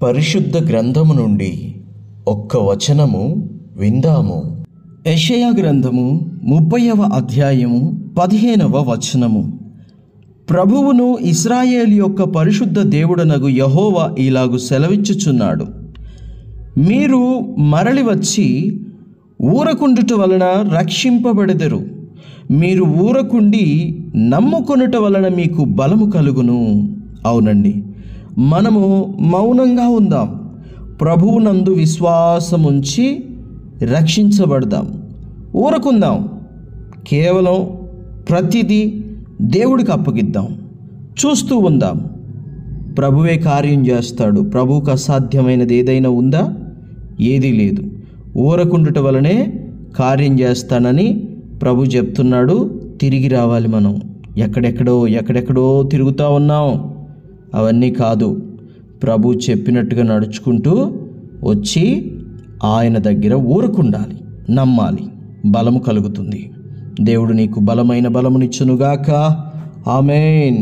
పరిశుద్ధ గ్రంథము నుండి ఒక్క వచనము విందాము. యెషయా గ్రంథము 30వ అధ్యాయము 15వ వచనము. ప్రభువును ఇశ్రాయేలు యొక్క పరిశుద్ధ దేవుడనగు యెహోవా ఇలాగు సెలవిచ్చుచున్నాడు, మీరు మరలి వచ్చి ఊరకుండుట వలన రక్షింపబడెదరు. మీరు ఊరకుండి నమ్ముకొనుట వలన మీకు బలము కలుగును. అవునండి, మనము మౌనంగా ఉందాం, ప్రభువునందు విశ్వాసముంచి రక్షించబడదాం, ఊరకుందాం, కేవలం ప్రతిదీ దేవుడికి అప్పగిద్దాం, చూస్తూ ఉందాం. ప్రభువే కార్యం చేస్తాడు. ప్రభువుకు అసాధ్యమైనది ఏదైనా ఉందా? ఏదీ లేదు. ఊరకుండుట వలనే కార్యం చేస్తానని ప్రభు చెప్తున్నాడు. తిరిగి రావాలి. మనం ఎక్కడెక్కడో తిరుగుతూ ఉన్నాం. అవన్నీ కాదు, ప్రభు చెప్పినట్టుగా నడుచుకుంటూ వచ్చి ఆయన దగ్గర ఊరకుండాలి, నమ్మాలి, బలము కలుగుతుంది. దేవుడు నీకు బలమైన బలమునిచ్చునుగాక. ఆమేన్.